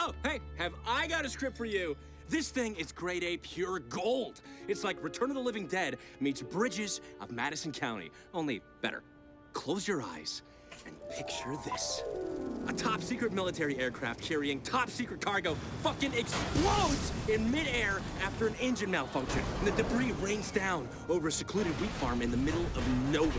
Oh, hey, have I got a script for you? This thing is grade A pure gold. It's like Return of the Living Dead meets Bridges of Madison County, only better. Close your eyes and picture this. A top-secret military aircraft carrying top-secret cargo fucking explodes in midair after an engine malfunction, and the debris rains down over a secluded wheat farm in the middle of nowhere.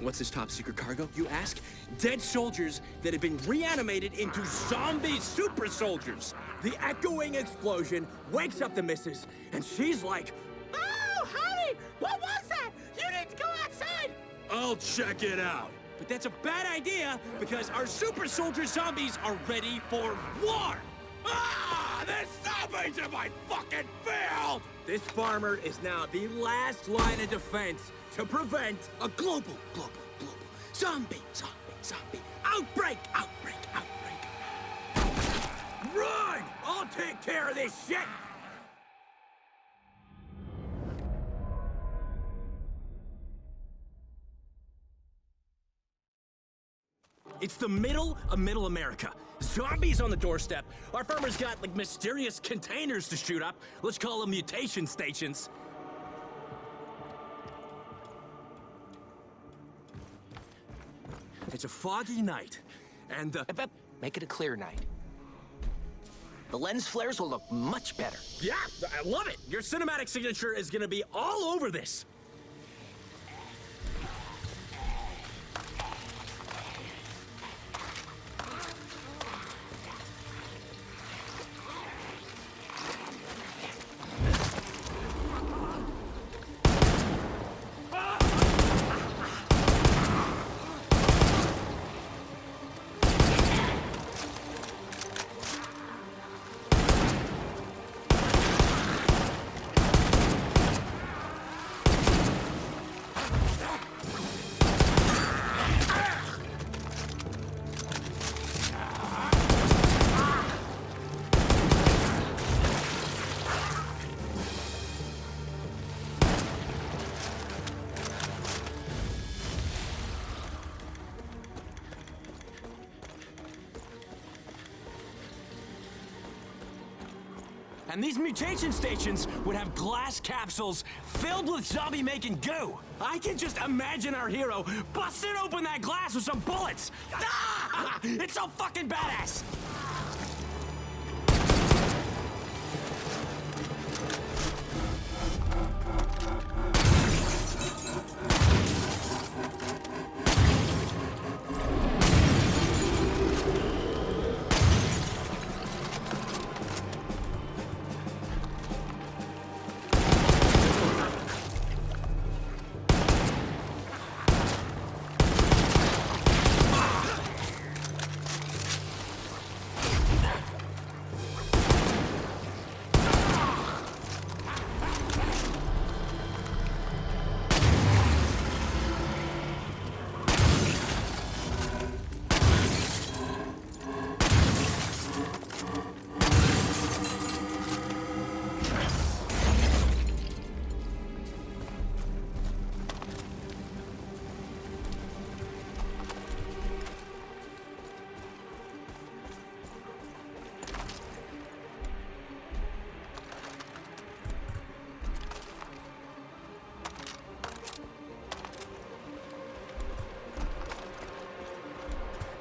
What's this top-secret cargo, you ask? Dead soldiers that have been reanimated into zombie super soldiers. The echoing explosion wakes up the missus, and she's like, "Oh, honey, what was that? You need to go outside." "I'll check it out." But that's a bad idea, because our super soldier zombies are ready for war! Ah! There's zombies in my fucking field! This farmer is now the last line of defense to prevent a global zombie outbreak! Run! I'll take care of this shit! It's the middle of Middle America. Zombies on the doorstep. Our farmer's got, like, mysterious containers to shoot up. Let's call them mutation stations. It's a foggy night, and Make it a clear night. The lens flares will look much better. Yeah, I love it! Your cinematic signature is gonna be all over this! And these mutation stations would have glass capsules filled with zombie-making goo. I can just imagine our hero busting open that glass with some bullets. Ah! It's so fucking badass!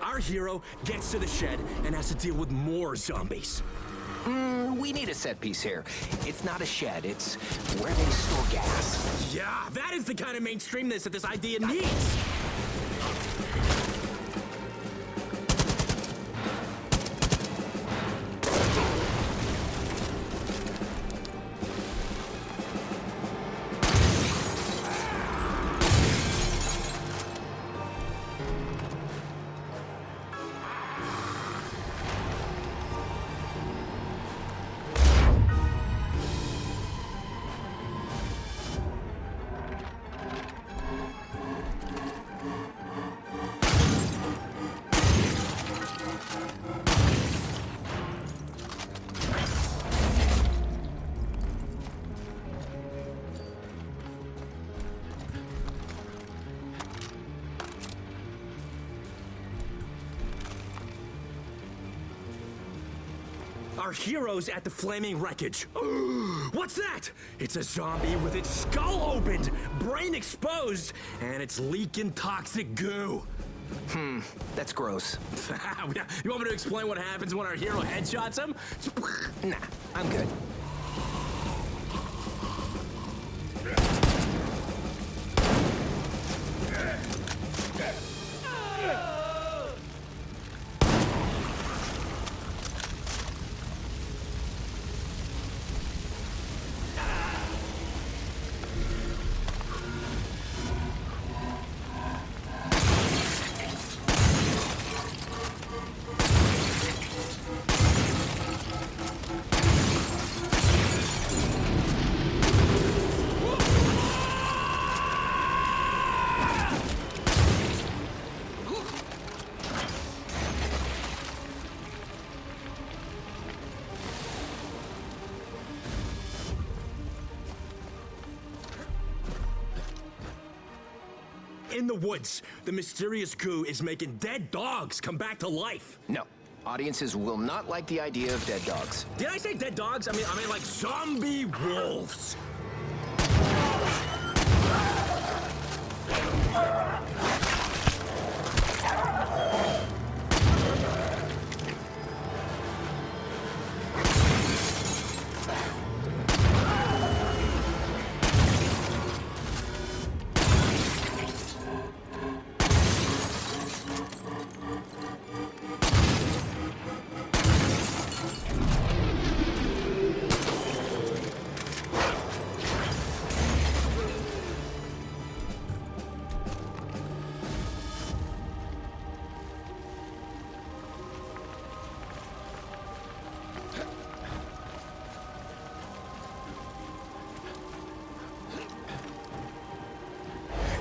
Our hero gets to the shed and has to deal with more zombies. We need a set piece here. It's not a shed, it's where they store gas. Yeah, that is the kind of mainstreamness that this idea needs. Our heroes at the flaming wreckage. What's that? It's a zombie with its skull opened, brain exposed, and it's leaking toxic goo. That's gross. You want me to explain what happens when our hero headshots him? Nah, I'm good. In the woods, the mysterious goo is making dead dogs come back to life. No. Audiences will not like the idea of dead dogs. Did I say dead dogs? I mean like zombie wolves.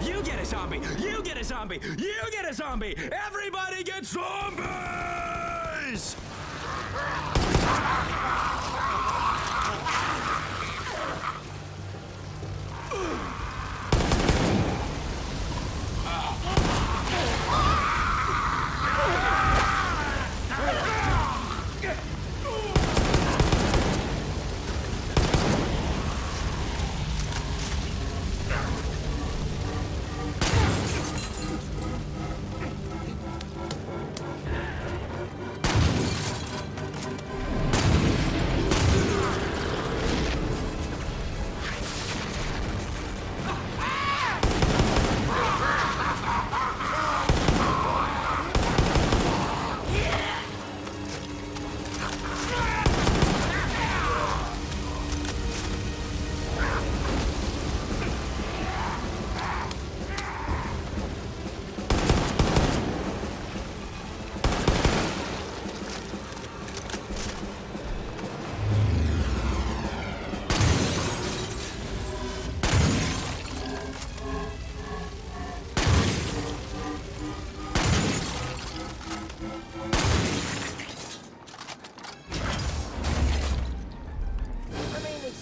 You get a zombie! You get a zombie! You get a zombie! Everybody gets zombies!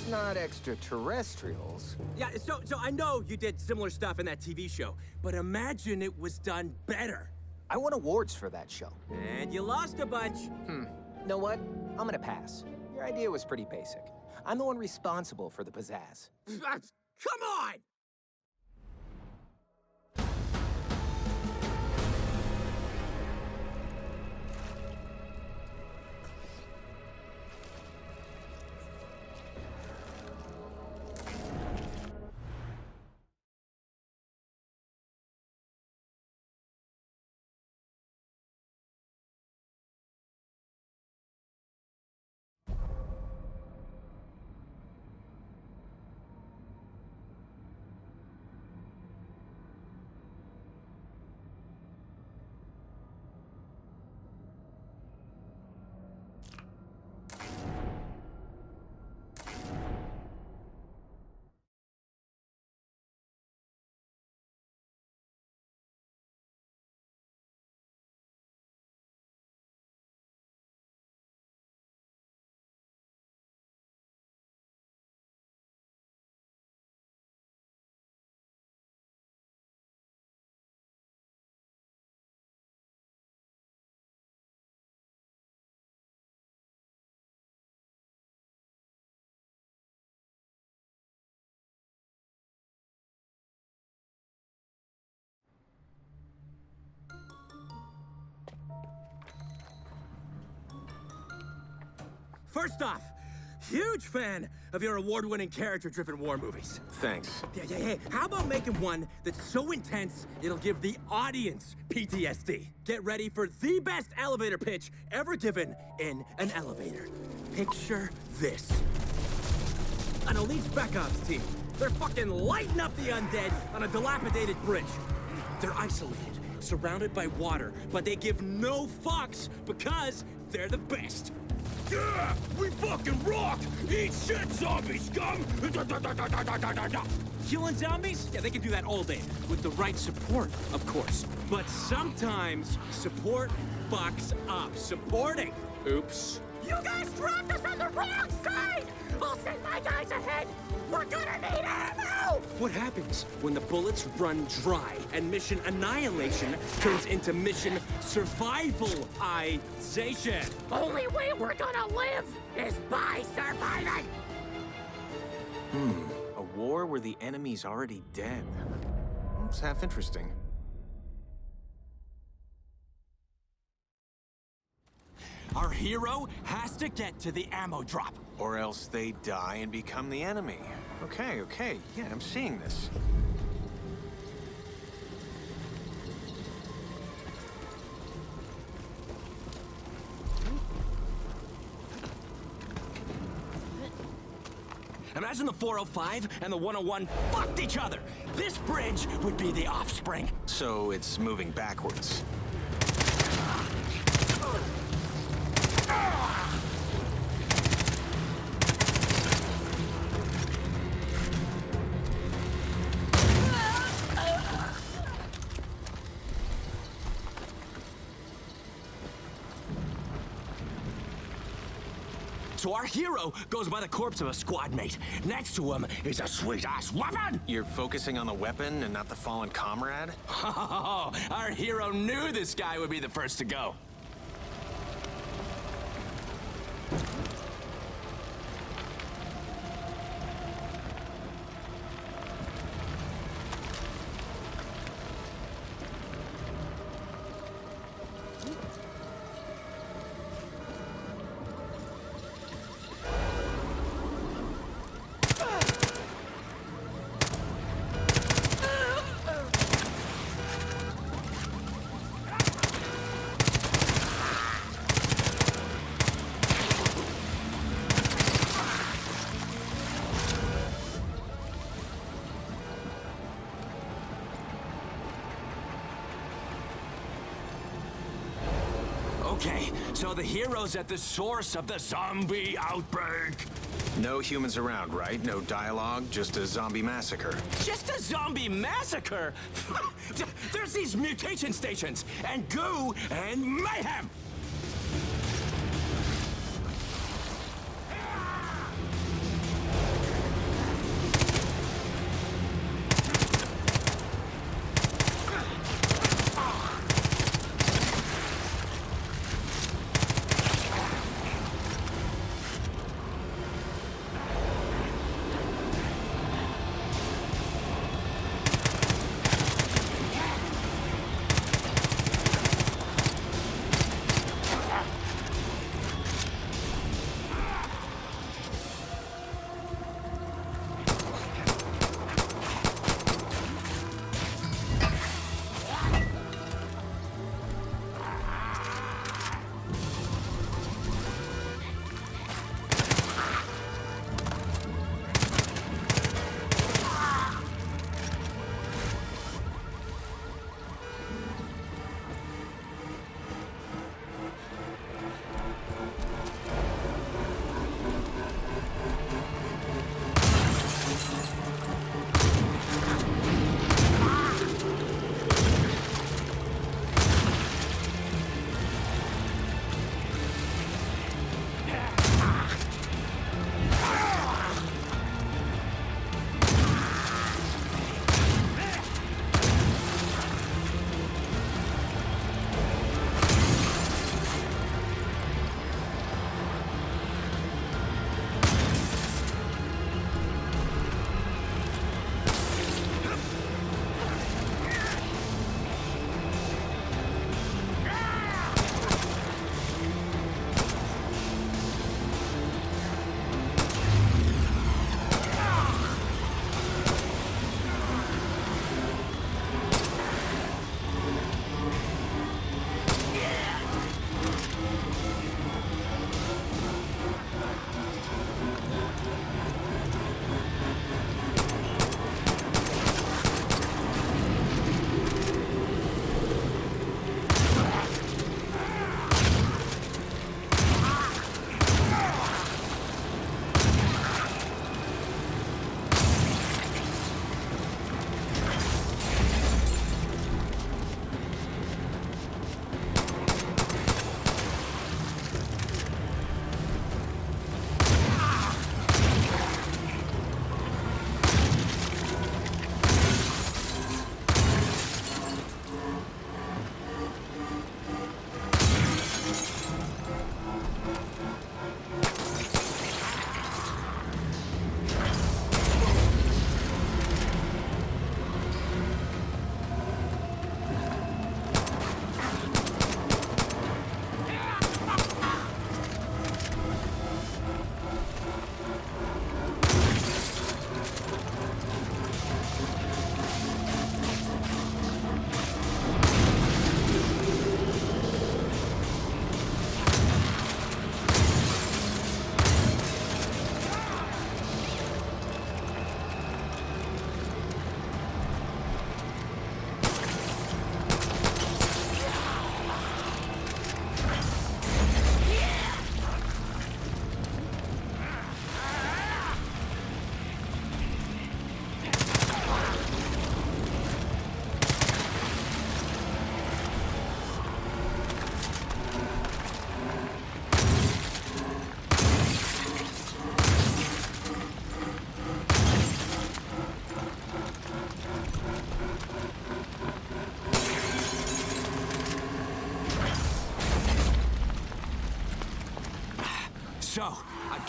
Not extraterrestrials. Yeah, so I know you did similar stuff in that TV show, but imagine it was done better. I won awards for that show. And you lost a bunch. Know what? I'm gonna pass. Your idea was pretty basic. I'm the one responsible for the pizzazz. Come on! First off, huge fan of your award-winning character-driven war movies. Thanks. Yeah. How about making one that's so intense, it'll give the audience PTSD? Get ready for the best elevator pitch ever given in an elevator. Picture this. An elite spec ops team. They're fucking lighting up the undead on a dilapidated bridge. They're isolated, surrounded by water, but they give no fucks because they're the best. Yeah! We fucking rock! Eat shit, zombie scum! Killing zombies? Yeah, they can do that all day. With the right support, of course. But sometimes, support fucks up. Supporting. Oops. You guys dropped us on the wrong side! I'll send my guys ahead! We're gonna need ammo! What happens when the bullets run dry and mission annihilation turns into mission survivalization? Only way we're gonna live is by surviving! A war where the enemy's already dead. It's half interesting. Our hero has to get to the ammo drop. Or else they die and become the enemy. Okay. Yeah, I'm seeing this. Imagine the 405 and the 101 fucked each other. This bridge would be the offspring. So it's moving backwards. So our hero goes by the corpse of a squad mate. Next to him is a sweet-ass weapon! You're focusing on the weapon and not the fallen comrade? Oh, our hero knew this guy would be the first to go. Okay, so the hero's at the source of the zombie outbreak. No humans around, right? No dialogue, just a zombie massacre. Just a zombie massacre? There's these mutation stations, and goo, and mayhem!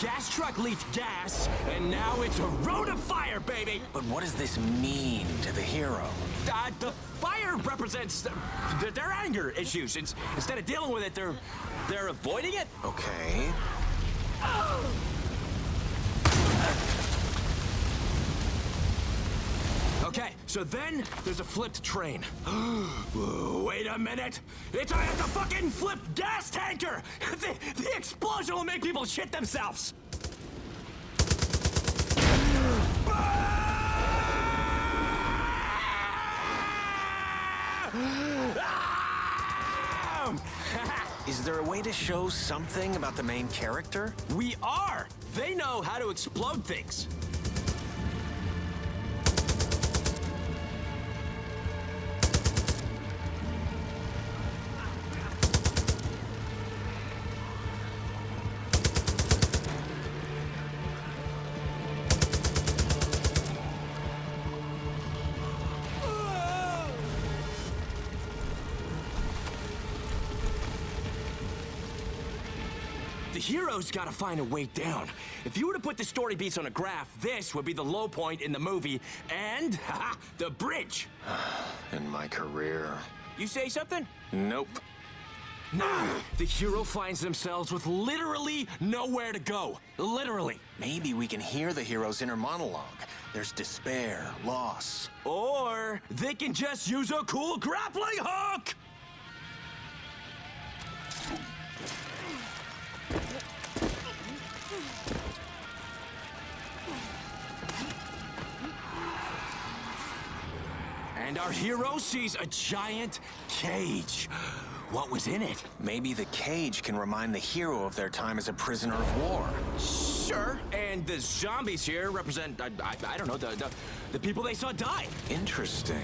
gas truck leaked gas, and now it's a road of fire, baby! But what does this mean to the hero? The fire represents their anger issues. Instead of dealing with it, they're avoiding it. Okay. Okay, so then there's a flipped train. Wait a minute! It's a fucking flipped gas tanker! The explosion will make people shit themselves! Is there a way to show something about the main character? We are! They know how to explode things. The hero's gotta find a way down. If you were to put the story beats on a graph, this would be the low point in the movie, and, haha, the bridge. In my career. You say something? Nope. Now, the hero finds themselves with literally nowhere to go. Literally. Maybe we can hear the hero's inner monologue. There's despair, loss. Or they can just use a cool grappling hook! And our hero sees a giant cage. What was in it? Maybe the cage can remind the hero of their time as a prisoner of war. Sure. And the zombies here represent, I don't know, the people they saw die. Interesting.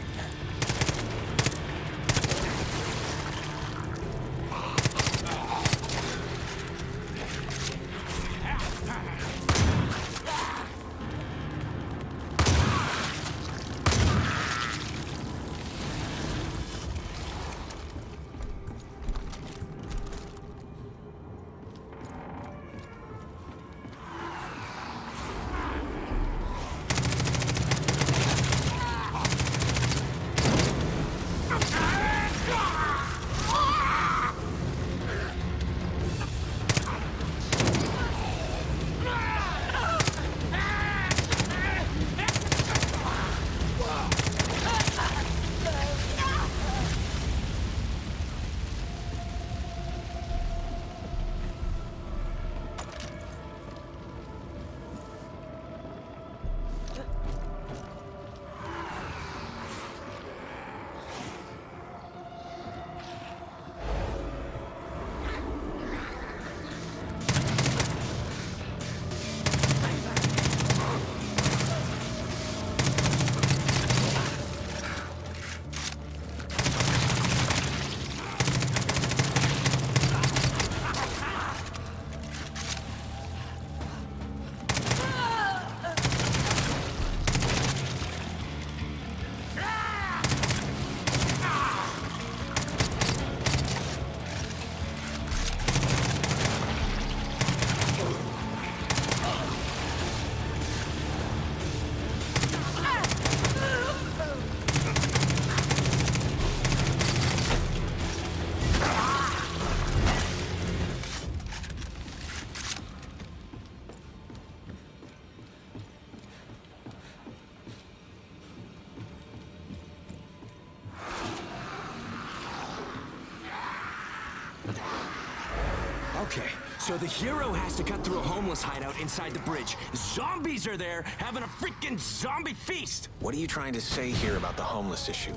Okay, so the hero has to cut through a homeless hideout inside the bridge. Zombies are there having a freaking zombie feast! What are you trying to say here about the homeless issue?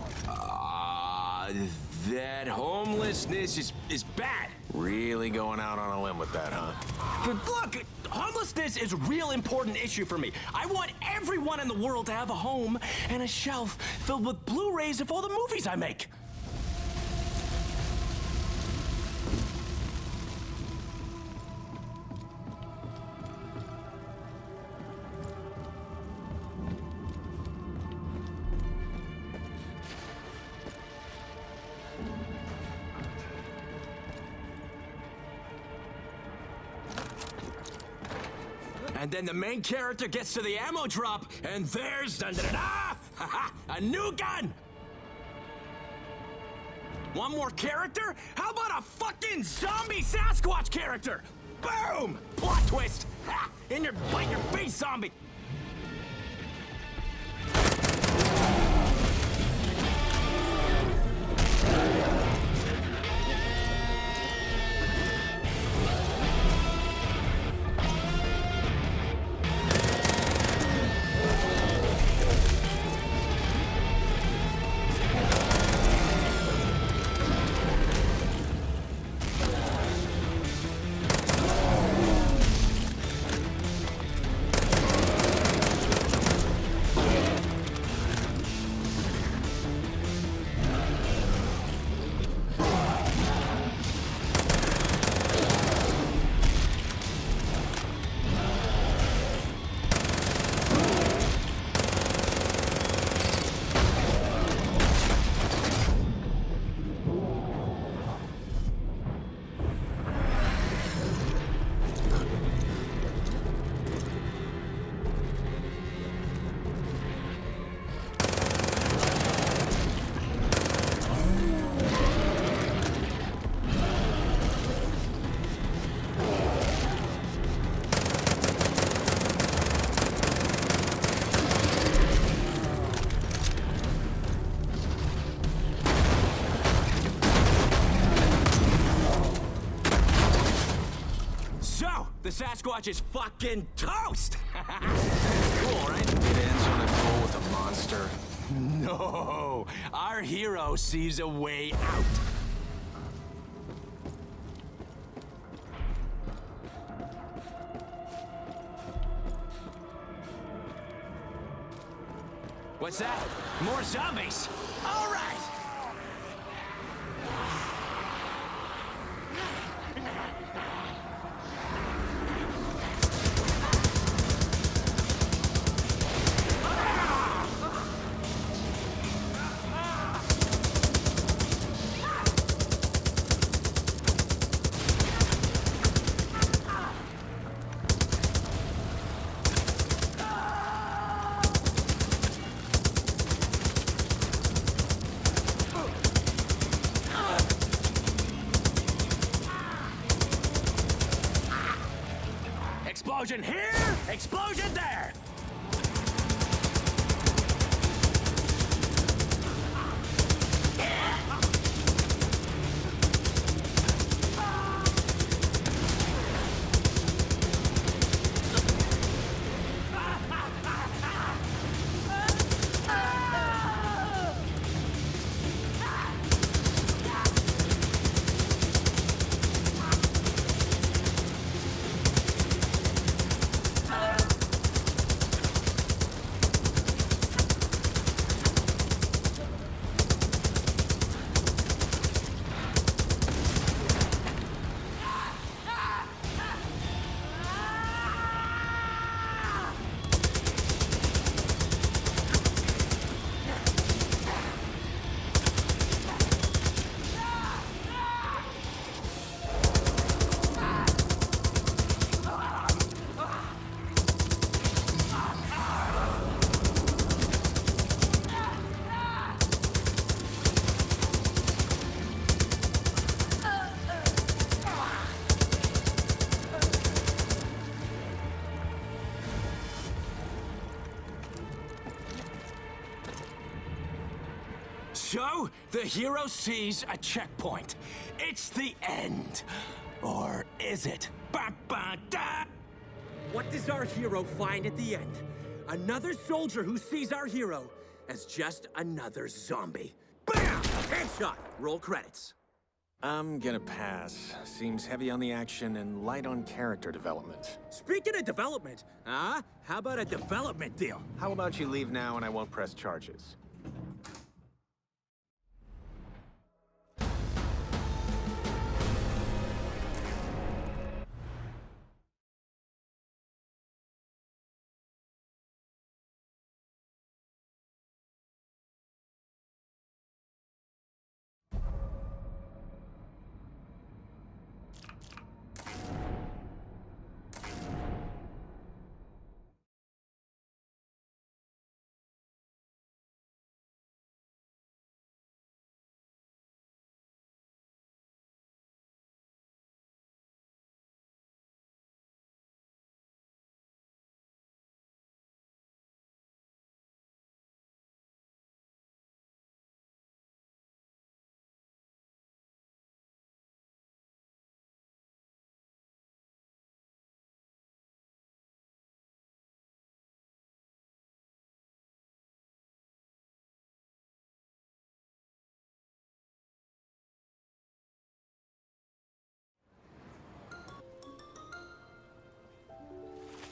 That homelessness is bad. Really going out on a limb with that, huh? But look, homelessness is a real important issue for me. I want everyone in the world to have a home and a shelf filled with Blu-rays of all the movies I make. And then the main character gets to the ammo drop, and there's dun-da-da-da! Ha-ha! A new gun! One more character? How about a fucking zombie Sasquatch character? Boom! Plot twist! Ha! In your face, zombie! The Sasquatch is fucking toast! Cool, right? It ends on a duel with a monster. No! Our hero sees a way out. What's that? More zombies! All right! Explosion here, explosion there! So, the hero sees a checkpoint. It's the end. Or is it? Ba-ba-da! What does our hero find at the end? Another soldier who sees our hero as just another zombie. Bam! Headshot! Roll credits. I'm gonna pass. Seems heavy on the action and light on character development. Speaking of development, how about a development deal? How about you leave now and I won't press charges?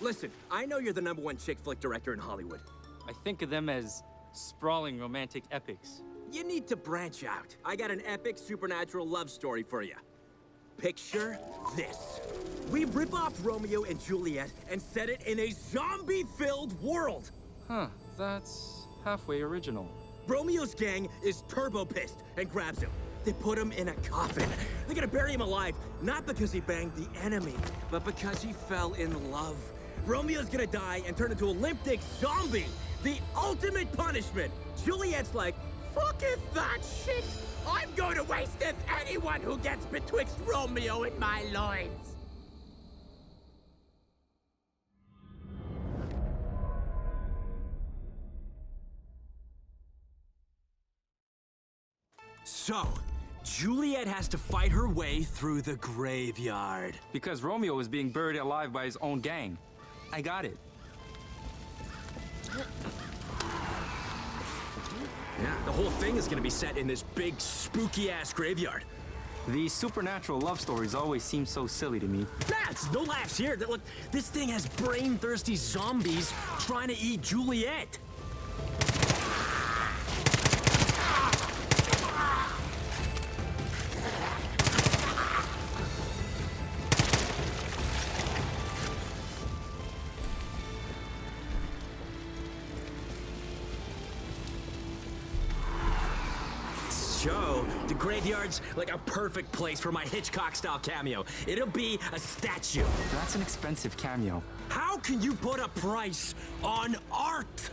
Listen, I know you're the #1 chick flick director in Hollywood. I think of them as sprawling romantic epics. You need to branch out. I got an epic supernatural love story for you. Picture this. We rip off Romeo and Juliet and set it in a zombie-filled world. Huh, that's halfway original. Romeo's gang is turbo pissed and grabs him. They put him in a coffin. They're gonna bury him alive, not because he banged the enemy, but because he fell in love. Romeo's gonna die and turn into a limp-dick zombie. The ultimate punishment. Juliet's like, Fucketh that shit! I'm going to wasteth anyone who gets betwixt Romeo and my loins! so, Juliet has to fight her way through the graveyard. Because Romeo was being buried alive by his own gang. I got it. Yeah, the whole thing is gonna be set in this big, spooky-ass graveyard. These supernatural love stories always seem so silly to me. That's no laughs here. Look, this thing has brain-thirsty zombies trying to eat Juliet. Show, the graveyard's like a perfect place for my Hitchcock-style cameo. It'll be a statue. That's an expensive cameo. How can you put a price on art?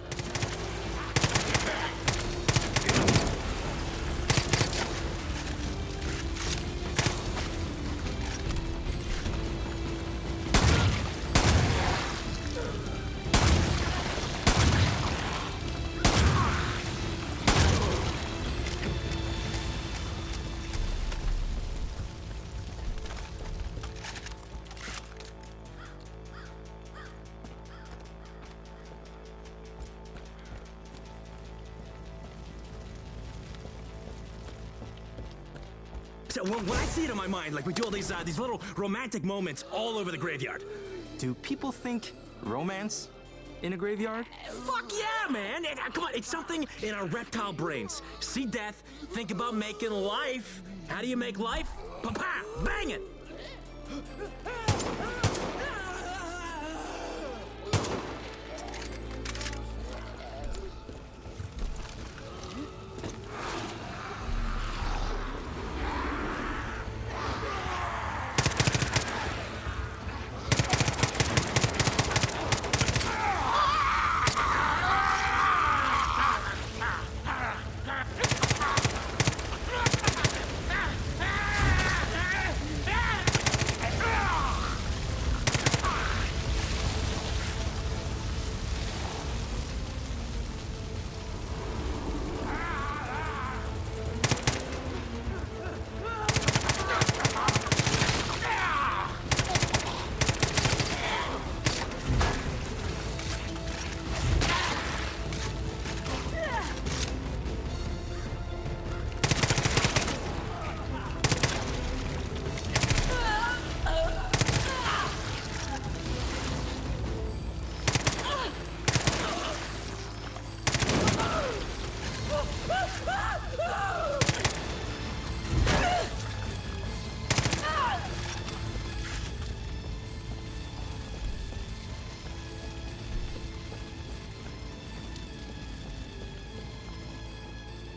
So when I see it in my mind, like we do all these little romantic moments all over the graveyard. Do people think romance in a graveyard? Fuck yeah, man! Come on, it's something in our reptile brains. See death, think about making life. How do you make life? Pa-pa! Bang it!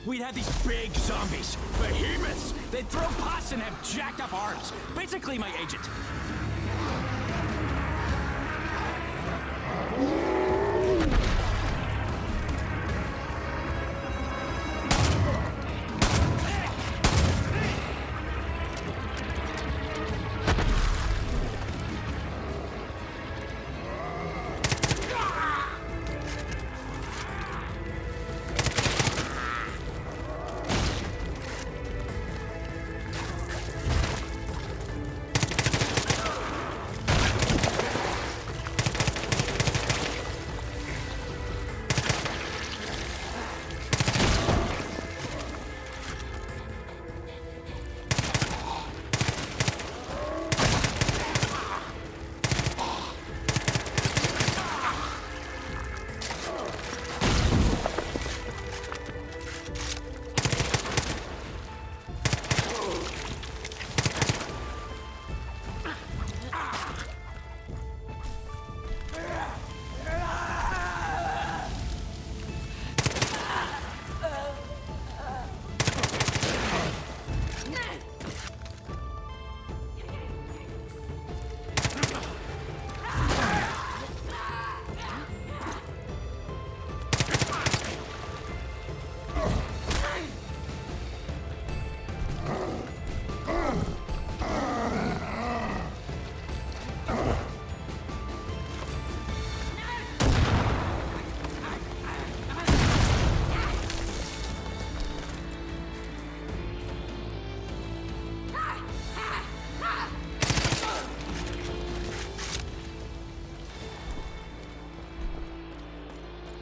We'd have these big zombies, behemoths. They'd throw pus and have jacked up arms. Basically my agent.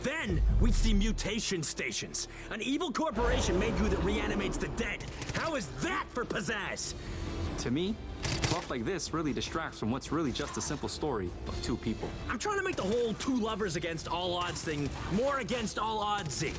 Then we'd see mutation stations. An evil corporation made goo that reanimates the dead. How is that for pizzazz? To me, fluff like this really distracts from what's really just a simple story of two people. I'm trying to make the whole two lovers against all odds thing more against all oddsy.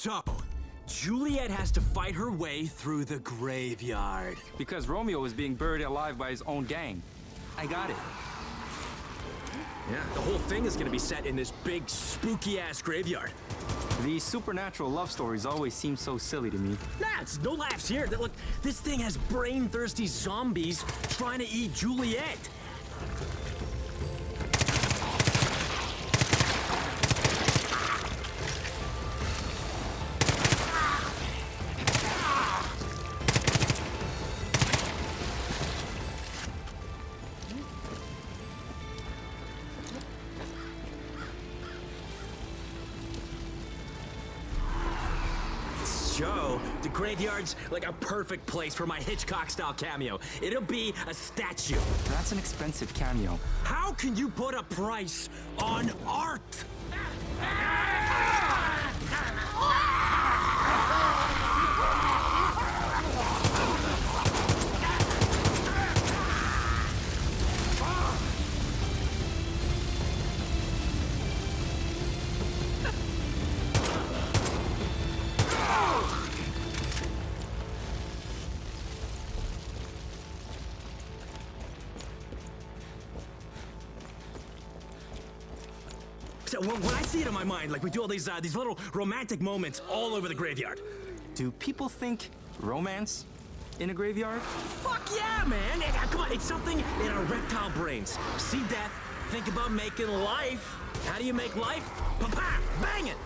So, Juliet has to fight her way through the graveyard. Because Romeo is being buried alive by his own gang. I got it. Yeah, the whole thing is gonna be set in this big, spooky-ass graveyard. These supernatural love stories always seem so silly to me. Nah, it's no laughs here. Look, this thing has brain-thirsty zombies trying to eat Juliet. Joe, the graveyard's like a perfect place for my Hitchcock-style cameo. It'll be a statue. That's an expensive cameo. How can you put a price on art? So when I see it in my mind, like we do all these little romantic moments all over the graveyard. Do people think romance in a graveyard? Fuck yeah, man! Come on, it's something in our reptile brains. See death, think about making life. How do you make life? Pa-pa! Bang it!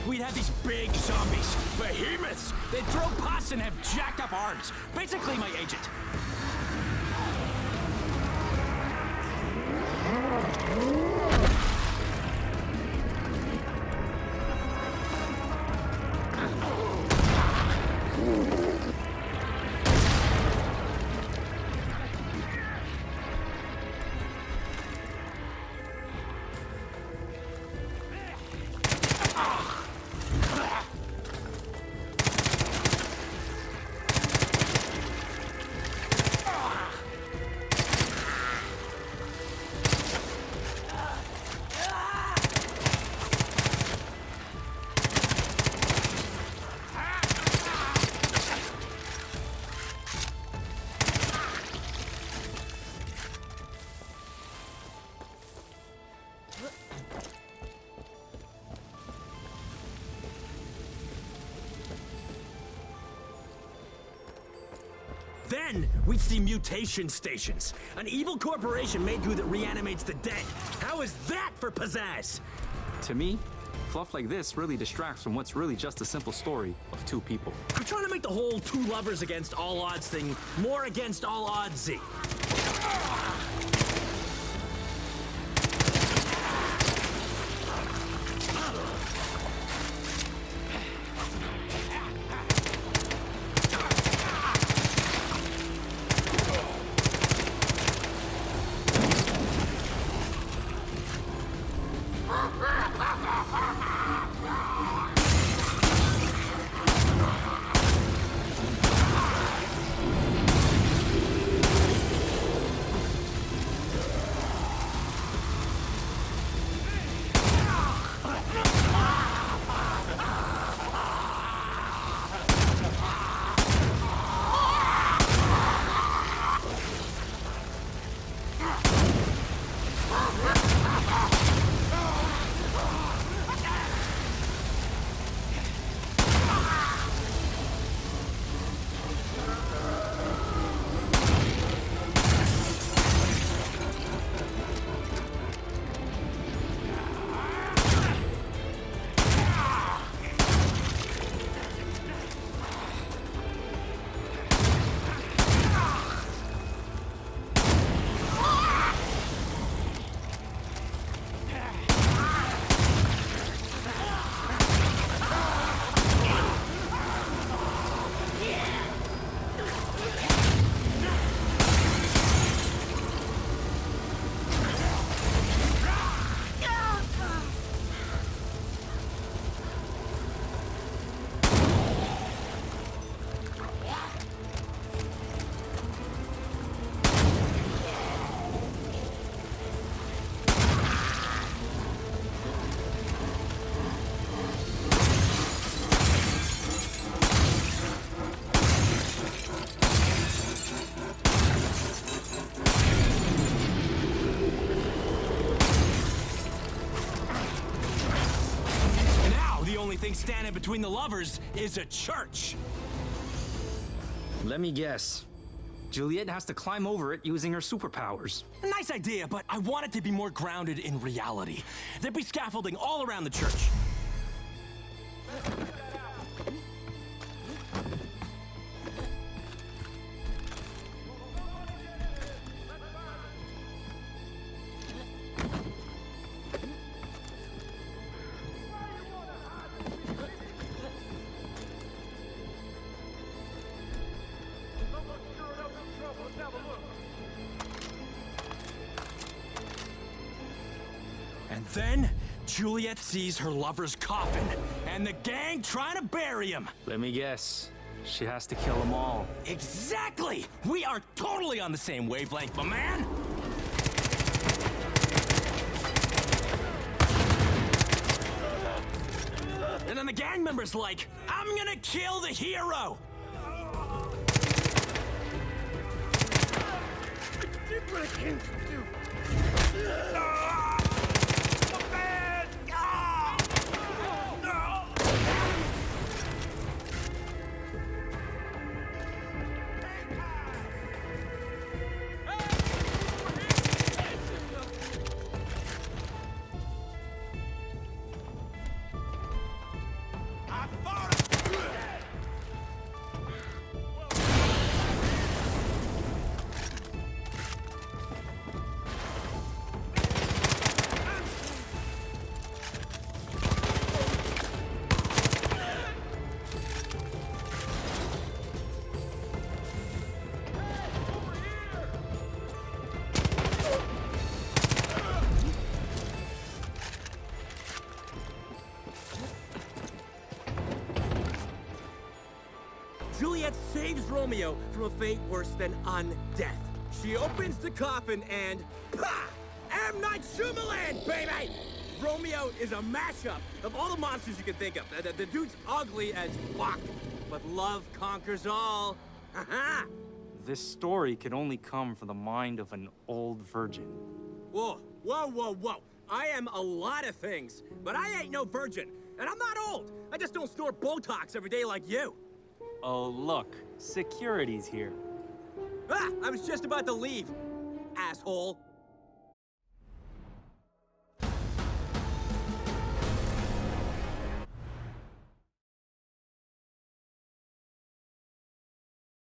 We'd have these big zombies, behemoths. They'd throw pus and have jacked up arms. Basically my agent. Then we'd see mutation stations. An evil corporation made goo that reanimates the dead. How is that for pizzazz? To me, fluff like this really distracts from what's really just a simple story of two people. I'm trying to make the whole two lovers against all odds thing more against all odds-y. thing standing between the lovers is a church. Let me guess. Juliet has to climb over it using her superpowers. A nice idea, but I want it to be more grounded in reality. There'd be scaffolding all around the church. And then, Juliet sees her lover's coffin, and the gang trying to bury him. Let me guess. She has to kill them all. Exactly! We are totally on the same wavelength, my man! And then the gang member's like, I'm gonna kill the hero! Juliet saves Romeo from a fate worse than undeath. She opens the coffin and, pah! M. Night Shyamalan, baby! Romeo is a mashup of all the monsters you can think of. The dude's ugly as fuck, but love conquers all. Ha-ha! This story could only come from the mind of an old virgin. Whoa, whoa, whoa, whoa. I am a lot of things, but I ain't no virgin. And I'm not old. I just don't snort Botox every day like you. Oh, look. Security's here. Ah, I was just about to leave, asshole.